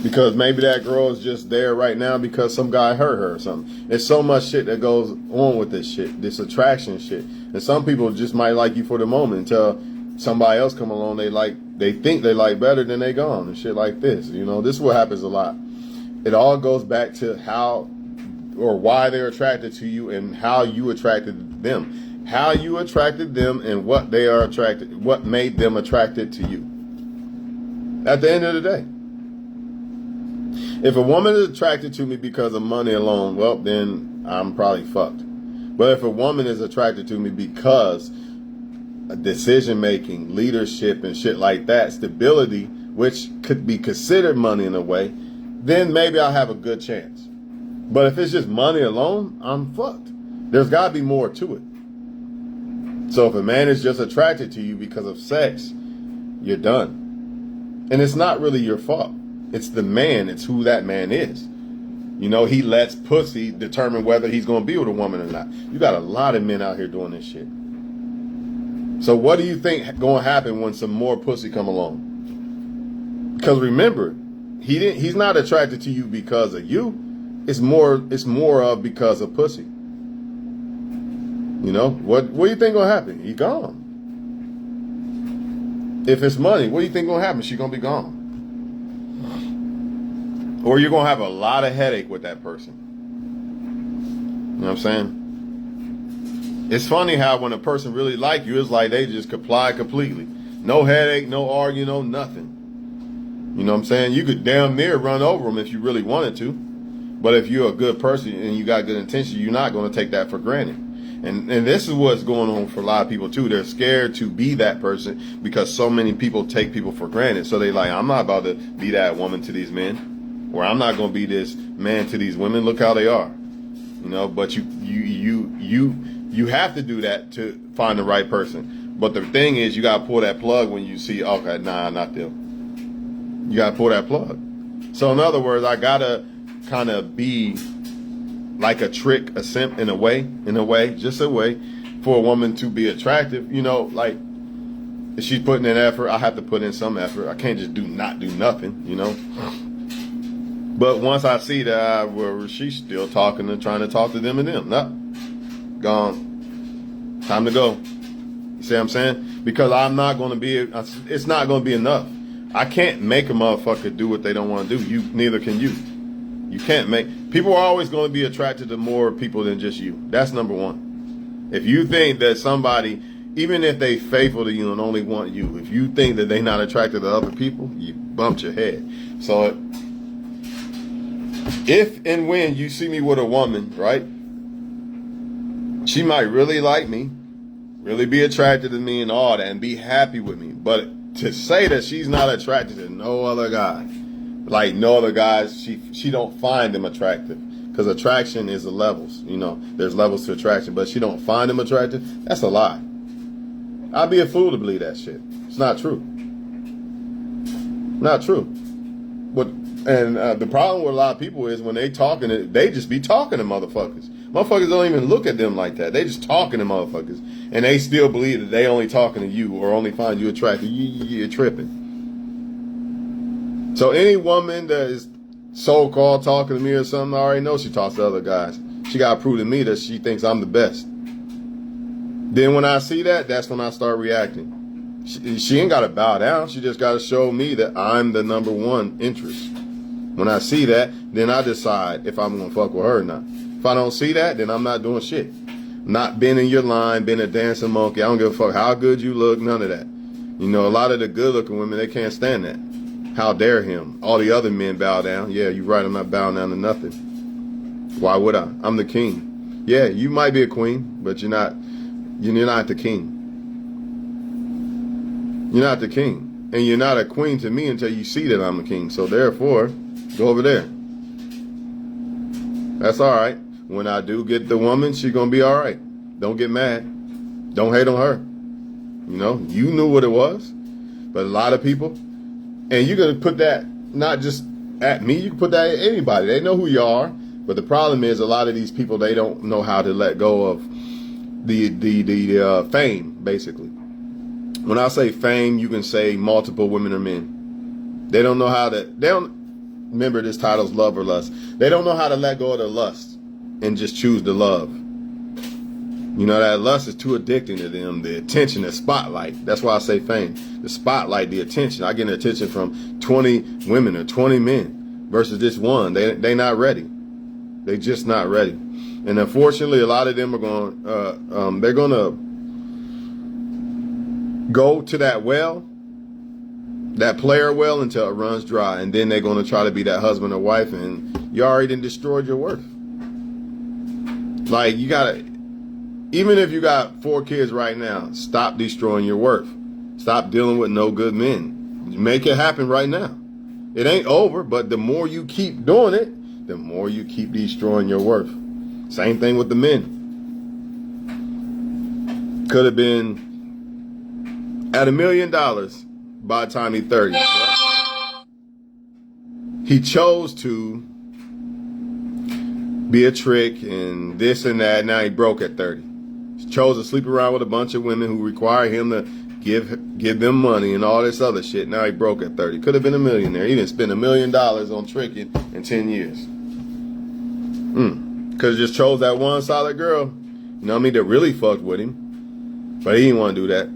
Because maybe that girl is just there right now because some guy hurt her or something. There's so much shit that goes on with this shit, this attraction shit. And some people just might like you for the moment until somebody else come along they think they like better than they gone and shit like this. You know, this is what happens a lot. It all goes back to how or why they're attracted to you and how you attracted them. How you attracted them and what they are attracted, what made them attracted to you. At the end of the day. If a woman is attracted to me because of money alone, well, then I'm probably fucked. But if a woman is attracted to me because decision making, leadership, and shit like that, stability, which could be considered money in a way, then maybe I'll have a good chance. But if it's just money alone, I'm fucked. There's got to be more to it. So if a man is just attracted to you because of sex, you're done. And it's not really your fault. It's the man. It's who that man is. You know, he lets pussy determine whether he's going to be with a woman or not. You got a lot of men out here doing this shit. So what do you think going to happen when some more pussy come along? Because remember, he's not attracted to you because of you. It's more of because of pussy. You know, what do you think going to happen? He gone. If it's money, what do you think going to happen? She going to be gone. Or you're going to have a lot of headache with that person. You know what I'm saying? It's funny how when a person really like you, it's like they just comply completely. No headache, no arguing, no nothing. You know what I'm saying? You could damn near run over them if you really wanted to. But if you're a good person and you got good intentions, you're not going to take that for granted. And this is what's going on for a lot of people too. They're scared to be that person because so many people take people for granted. So they like, I'm not about to be that woman to these men. Or I'm not going to be this man to these women. Look how they are. You know, but you have to do that to find the right person. But the thing is, you got to pull that plug when you see, okay, nah, not them. You got to pull that plug. So in other words, I got to kind of be like a trick, a simp in a way, just a way for a woman to be attractive. You know, like if she's putting in effort, I have to put in some effort. I can't just not do nothing, you know. But once I see that, well, she's still talking and trying to talk to them and them. No, gone. Time to go. You see what I'm saying? Because I'm not going to be, it's not going to be enough. I can't make a motherfucker do what they don't want to do. Neither can you. You can't make, people are always going to be attracted to more people than just you. That's number one. If you think that somebody, even if they faithful to you and only want you, if you think that they not attracted to other people, you bumped your head. So if and when you see me with a woman, right, she might really like me, really be attracted to me and all that, and be happy with me. But to say that she's not attracted to no other guy, like no other guys, she don't find them attractive. Because attraction is the levels, you know. There's levels to attraction, but she don't find them attractive. That's a lie. I'd be a fool to believe that shit. It's not true. Not true. And the problem with a lot of people is when they talking, they just be talking to motherfuckers. Motherfuckers don't even look at them like that. They just talking to motherfuckers. And they still believe that they only talking to you or only find you attractive. You're tripping. So any woman that is so-called talking to me or something, I already know she talks to other guys. She got to prove to me that she thinks I'm the best. Then when I see that, that's when I start reacting. She ain't got to bow down. She just got to show me that I'm the number one interest. When I see that, then I decide if I'm going to fuck with her or not. If I don't see that, then I'm not doing shit. Not being in your line, being a dancing monkey. I don't give a fuck how good you look, none of that. You know, a lot of the good-looking women, they can't stand that. How dare him? All the other men bow down. Yeah, you're right, I'm not bowing down to nothing. Why would I? I'm the king. Yeah, you might be a queen, but you're not the king. You're not the king. And you're not a queen to me until you see that I'm a king. So therefore, go over there. That's all right. When I do get the woman, she's going to be all right. Don't get mad. Don't hate on her. You know, you knew what it was. But a lot of people, and you're going to put that not just at me, you can put that at anybody. They know who you are. But the problem is a lot of these people, they don't know how to let go of the fame, basically. When I say fame, you can say multiple women or men. They don't know how to, remember this title's Love or Lust. They don't know how to let go of the lust and just choose the love. You know, that lust is too addicting to them. The attention, the spotlight. That's why I say fame. The spotlight, the attention. I get an attention from 20 women or 20 men versus this one. They not ready. They just not ready. And unfortunately, a lot of them are going, they're going to go to that well, that player well, until it runs dry. And then they're going to try to be that husband or wife, and you already done destroyed your worth. Like, you got to, even if you got 4 kids right now, stop destroying your worth. Stop dealing with no good men. Make it happen right now. It ain't over, but the more you keep doing it, the more you keep destroying your worth. Same thing with the men. Could have been at $1 million by the time he's 30. Right? He chose to be a trick and this and that. Now he broke at 30. He chose to sleep around with a bunch of women who require him to give them money and all this other shit. Now he broke at 30. Could have been a millionaire. He didn't spend $1 million on tricking in 10 years. Could have just chose that one solid girl, you know what I mean, that really fucked with him. But he didn't want to do that.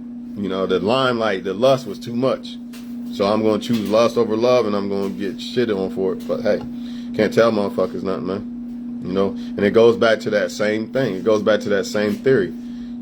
You know, the limelight, the lust was too much. So I'm going to choose lust over love, and I'm going to get shit on for it. But hey, can't tell motherfuckers nothing, man. You know, and it goes back to that same thing. It goes back to that same theory.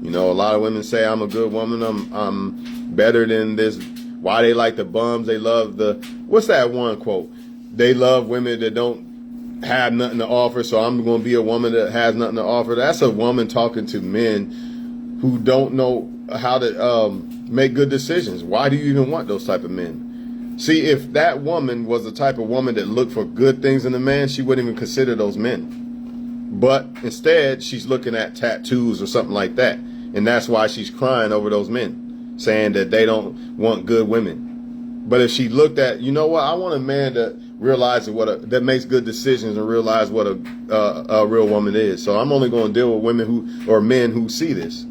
You know, a lot of women say I'm a good woman. I'm better than this. Why they like the bums? They love the, what's that one quote? They love women that don't have nothing to offer, so I'm going to be a woman that has nothing to offer. That's a woman talking to men who don't know how to make good decisions. Why do you even want those type of men? See, if that woman was the type of woman that looked for good things in a man, she wouldn't even consider those men. But instead, she's looking at tattoos or something like that. And that's why she's crying over those men, saying that they don't want good women. But if she looked at, you know what, I want a man that realize that makes good decisions and realize what a real woman is. So I'm only going to deal with women or men who see this.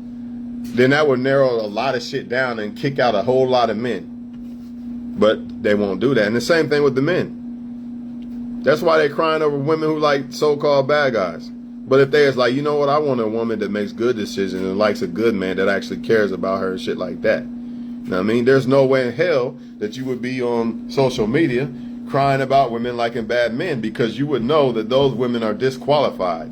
Then that would narrow a lot of shit down and kick out a whole lot of men. But they won't do that. And the same thing with the men. That's why they're crying over women who like so-called bad guys. But if they is like, you know what, I want a woman that makes good decisions and likes a good man that actually cares about her and shit like that. You know what I mean? There's no way in hell that you would be on social media crying about women liking bad men, because you would know that those women are disqualified.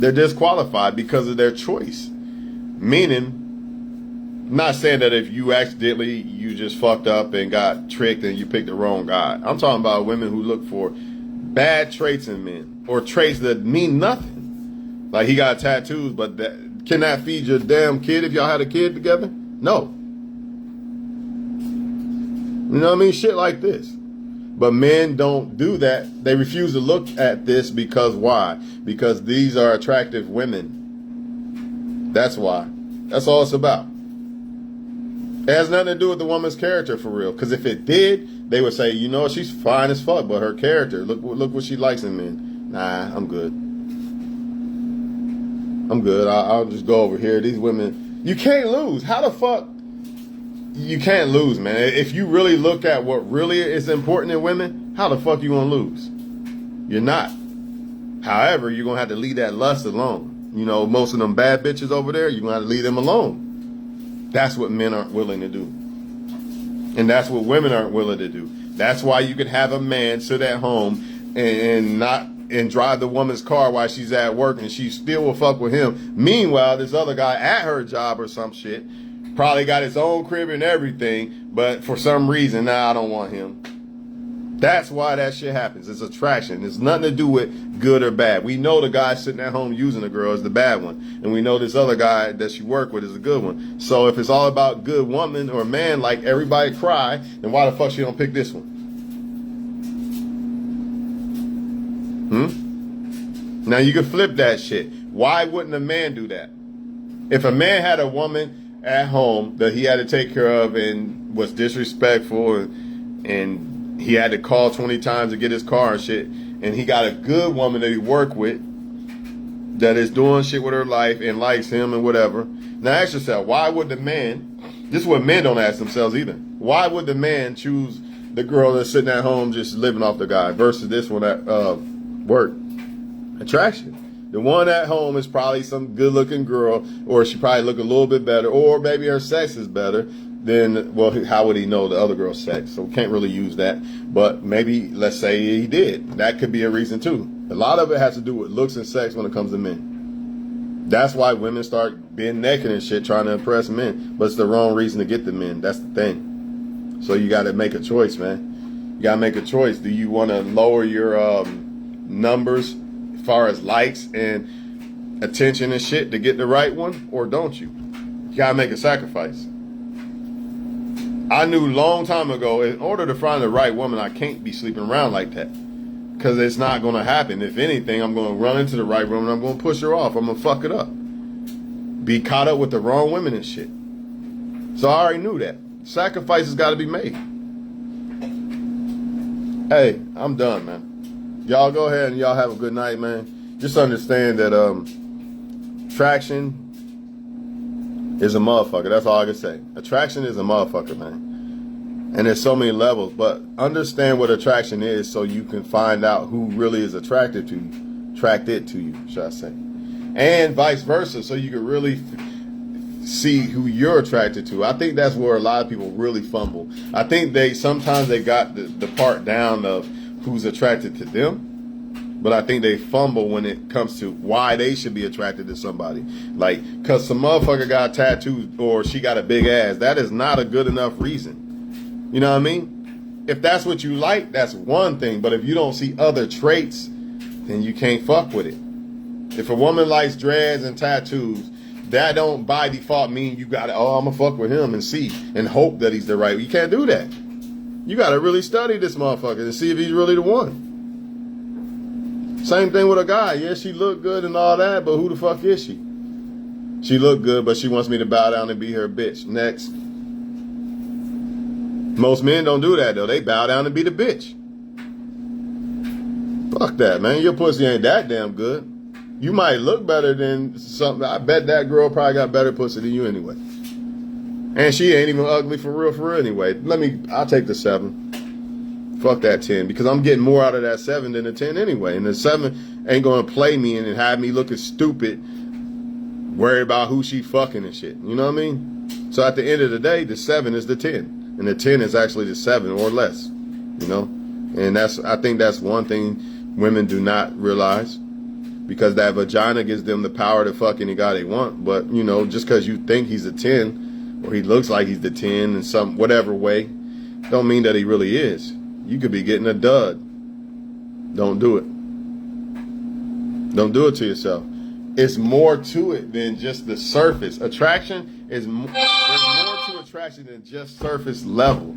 They're disqualified because of their choice. Meaning, not saying that if you accidentally, you just fucked up and got tricked and you picked the wrong guy. I'm talking about women who look for bad traits in men, or traits that mean nothing. Like, he got tattoos, but can that feed your damn kid if y'all had a kid together? No. You know what I mean? Shit like this. But men don't do that. They refuse to look at this because why? Because these are attractive women. That's why. That's all it's about. It has nothing to do with the woman's character, for real. Because if it did, they would say, you know, she's fine as fuck, but her character, look what she likes in men. Nah, I'm good. I'm good. I'll just go over here. These women, you can't lose. How the fuck? You can't lose, man. If you really look at what really is important in women, how the fuck you gonna lose? You're not. However, you're gonna have to leave that lust alone. You know, most of them bad bitches over there, you're gonna have to leave them alone. That's what men aren't willing to do. And that's what women aren't willing to do. That's why you can have a man sit at home and drive the woman's car while she's at work, and she still will fuck with him. Meanwhile, this other guy at her job or some shit probably got his own crib and everything, but for some reason, I don't want him. That's why that shit happens. It's attraction. It's nothing to do with good or bad. We know the guy sitting at home using the girl is the bad one, and we know this other guy that she work with is a good one. So if it's all about good woman or man, like everybody cry, then why the fuck she don't pick this one? Now you can flip that shit. Why wouldn't a man do that? If a man had a woman at home that he had to take care of and was disrespectful and he had to call 20 times to get his car and shit, and he got a good woman that he worked with that is doing shit with her life and likes him and whatever. Now ask yourself, why would the man, this is what men don't ask themselves either, why would the man choose the girl that's sitting at home just living off the guy versus this one at work? Attraction. The one at home is probably some good looking girl, or she probably look a little bit better, or maybe her sex is better than, well, how would he know the other girl's sex? So we can't really use that. But maybe, let's say he did. That could be a reason too. A lot of it has to do with looks and sex when it comes to men. That's why women start being naked and shit trying to impress men. But it's the wrong reason to get the men. That's the thing. So you got to make a choice, man. You got to make a choice. Do you want to lower your numbers as far as likes and attention and shit to get the right one, or don't you? You gotta make a sacrifice. I knew long time ago, in order to find the right woman, I can't be sleeping around like that, because it's not gonna happen. If anything, I'm gonna run into the right woman, I'm gonna push her off, I'm gonna fuck it up, be caught up with the wrong women and shit. So I already knew that. Sacrifices gotta be made. Hey, I'm done, man. Y'all go ahead and y'all have a good night, man. Just understand that attraction is a motherfucker. That's all I can say. Attraction is a motherfucker, man. And there's so many levels. But understand what attraction is so you can find out who really is attracted to you. Attracted to you, should I say. And vice versa, so you can really see who you're attracted to. I think that's where a lot of people really fumble. I think sometimes they got the part down of who's attracted to them, but I think they fumble when it comes to why they should be attracted to somebody. Like, cause some motherfucker got tattoos or she got a big ass, that is not a good enough reason. You know what I mean? If that's what you like, that's one thing, but if you don't see other traits, then you can't fuck with it. If a woman likes dreads and tattoos, that don't by default mean you gotta, oh, I'm gonna fuck with him and see and hope that he's the right. You can't do that. You gotta really study this motherfucker and see if he's really the one. Same thing with a guy. Yeah, she look good and all that, but who the fuck is she? She look good, but she wants me to bow down and be her bitch. Next. Most men don't do that though. They bow down and be the bitch. Fuck that, man. Your pussy ain't that damn good. You might look better than something. I bet that girl probably got better pussy than you anyway. And she ain't even ugly for real anyway. I'll take the 7. Fuck that 10, because I'm getting more out of that 7 than the 10 anyway. And the 7 ain't gonna play me and have me looking stupid, worried about who she fucking and shit. You know what I mean? So at the end of the day, the 7 is the 10. And the 10 is actually the 7 or less. You know? And I think that's one thing women do not realize, because that vagina gives them the power to fuck any guy they want. But, you know, just because you think he's a 10, or he looks like he's the 10 in some whatever way, don't mean that he really is. You could be getting a dud. Don't do it. Don't do it to yourself. It's more to it than just the surface. Attraction is there's more to attraction than just surface level.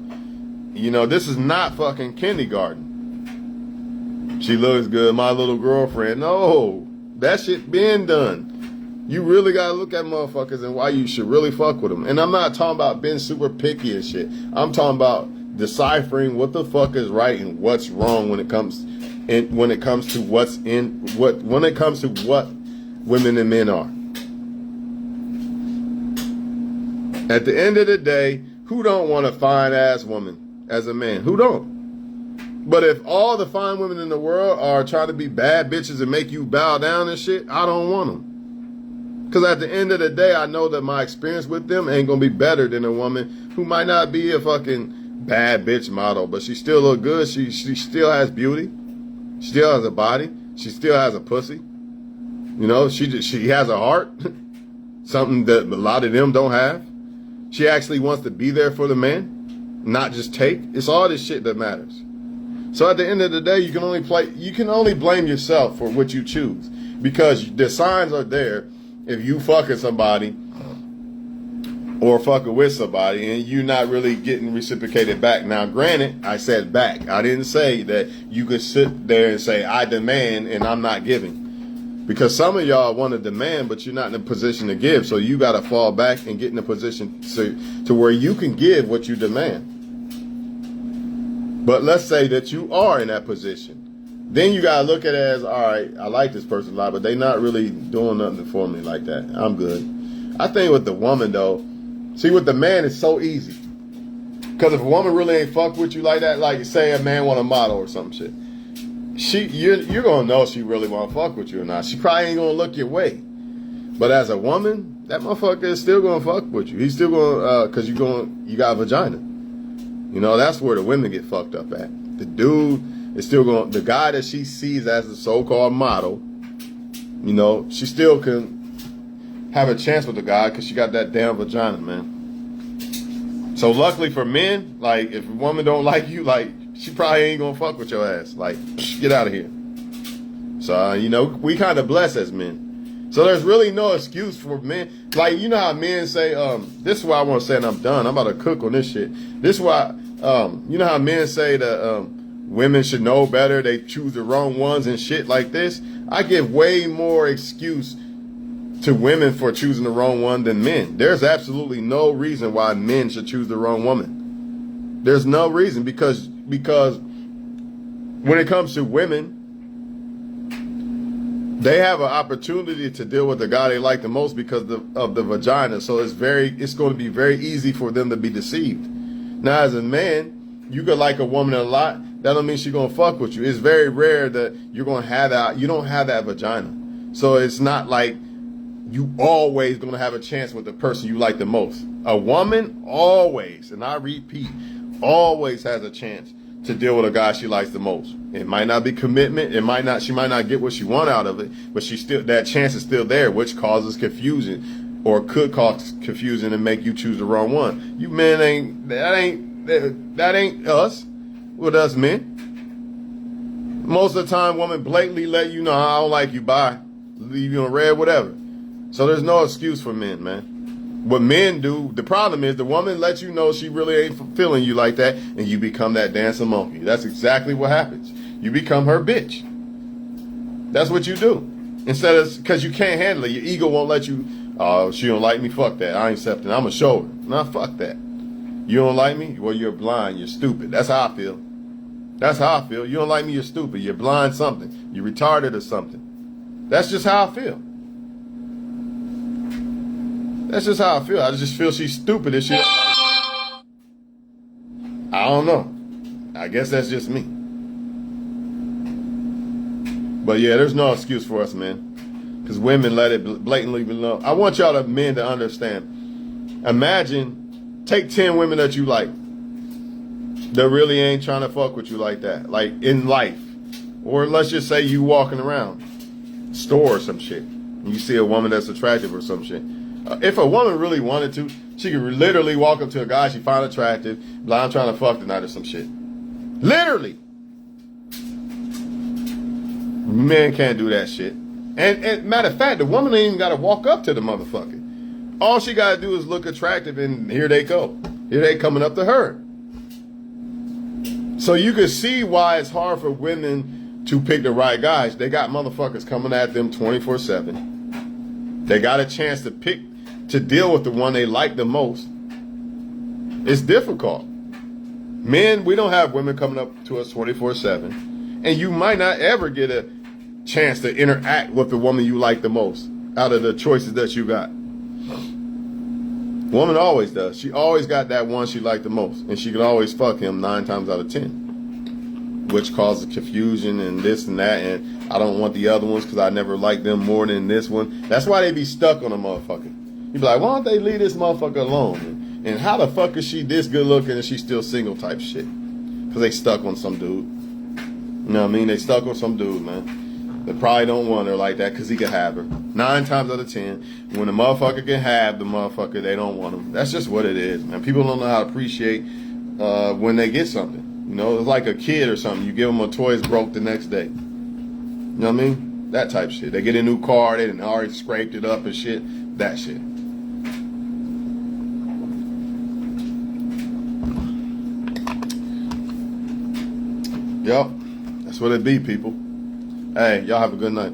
You know, this is not fucking kindergarten. She looks good, my little girlfriend. No, that shit been done. You really gotta look at motherfuckers and why you should really fuck with them. And I'm not talking about being super picky and shit. I'm talking about deciphering what the fuck is right and what's wrong when it comes to what women and men are. At the end of the day, who don't want a fine ass woman as a man? Who don't? But if all the fine women in the world are trying to be bad bitches and make you bow down and shit, I don't want them. Because at the end of the day, I know that my experience with them ain't going to be better than a woman who might not be a fucking bad bitch model, but she still look good. She still has beauty. She still has a body. She still has a pussy. You know, she has a heart. Something that a lot of them don't have. She actually wants to be there for the man, not just take. It's all this shit that matters. So at the end of the day, you can only blame yourself for what you choose, because the signs are there. If you fucking somebody or fucking with somebody and you're not really getting reciprocated back. Now, granted, I said back. I didn't say that you could sit there and say, I demand and I'm not giving. Because some of y'all want to demand, but you're not in a position to give. So you got to fall back and get in a position to where you can give what you demand. But let's say that you are in that position. Then you got to look at it as, all right, I like this person a lot, but they not really doing nothing for me like that. I'm good. I think with the woman, though, see, with the man, it's so easy. Because if a woman really ain't fuck with you like that, like say a man want a model or some shit, you're going to know she really want to fuck with you or not. She probably ain't going to look your way. But as a woman, that motherfucker is still going to fuck with you. He's still going to, because you got a vagina. You know, that's where the women get fucked up at. The dude is still going, the guy that she sees as the so-called model, you know, she still can have a chance with the guy because she got that damn vagina, man. So luckily for men, like, if a woman don't like you, like, she probably ain't gonna fuck with your ass. Like, get out of here. So, you know, we kind of blessed as men. So there's really no excuse for men. Like, you know how men say, this is why I want to say, and I'm done. I'm about to cook on this shit. This is why, you know how men say that women should know better. They choose the wrong ones and shit like this. I give way more excuse to women for choosing the wrong one than men. There's absolutely no reason why men should choose the wrong woman. There's no reason, because when it comes to women, they have an opportunity to deal with the guy they like the most because of the vagina. So it's going to be very easy for them to be deceived. Now, as a man, you could like a woman a lot. That don't mean she's going to fuck with you. It's very rare that you're going to have that. You don't have that vagina. So it's not like you always going to have a chance with the person you like the most. A woman always, and I repeat, always has a chance to deal with a guy she likes the most. It might not be commitment. She might not get what she want out of it, but that chance is still there, which causes confusion, or could cause confusion and make you choose the wrong one. You men that ain't us. With us men. Most of the time, women blatantly let you know, I don't like you, bye. Leave you on red, whatever. So there's no excuse for men, man. What men do, the problem is the woman lets you know she really ain't feeling you like that, and you become that dancing monkey. That's exactly what happens. You become her bitch. That's what you do. Instead of, because you can't handle it. Your ego won't let you, oh, she don't like me, fuck that. I ain't accepting. I'm going to show her. Nah, fuck that. You don't like me? Well, you're blind. You're stupid. That's how I feel. That's how I feel. You don't like me? You're stupid. You're blind something. You're retarded or something. That's just how I feel. That's just how I feel. I just feel she's stupid and shit. I don't know. I guess that's just me. But yeah, there's no excuse for us, man. Because women let it blatantly be known. I want y'all men to understand. Imagine, take 10 women that you like that really ain't trying to fuck with you like that. Like in life. Or let's just say you walking around store or some shit. And you see a woman that's attractive or some shit. If a woman really wanted to, she could literally walk up to a guy she find attractive, like, I'm trying to fuck tonight or some shit. Literally. Men can't do that shit. And matter of fact, the woman ain't even got to walk up to the motherfucker. All she got to do is look attractive, and here they go. Here they coming up to her. So you can see why it's hard for women to pick the right guys. They got motherfuckers coming at them 24/7. They got a chance to pick, to deal with the one they like the most. It's difficult. Men, we don't have women coming up to us 24/7. And you might not ever get a chance to interact with the woman you like the most out of the choices that you got. Woman always does. She always got that one she liked the most. And she can always fuck him 9 times out of 10. Which causes confusion and this and that. And I don't want the other ones because I never liked them more than this one. That's why they be stuck on a motherfucker. You be like, why don't they leave this motherfucker alone? And how the fuck is she this good looking and she's still single type shit? Because they stuck on some dude. You know what I mean? They stuck on some dude, man. They probably don't want her like that because he can have her. 9 times out of 10, when a motherfucker can have the motherfucker, they don't want him. That's just what it is, man. People don't know how to appreciate when they get something. You know, it's like a kid or something. You give them a toy, it's broke the next day. You know what I mean? That type shit. They get a new car, they done already scraped it up and shit. That shit. Yup. That's what it be, people. Hey, y'all have a good night.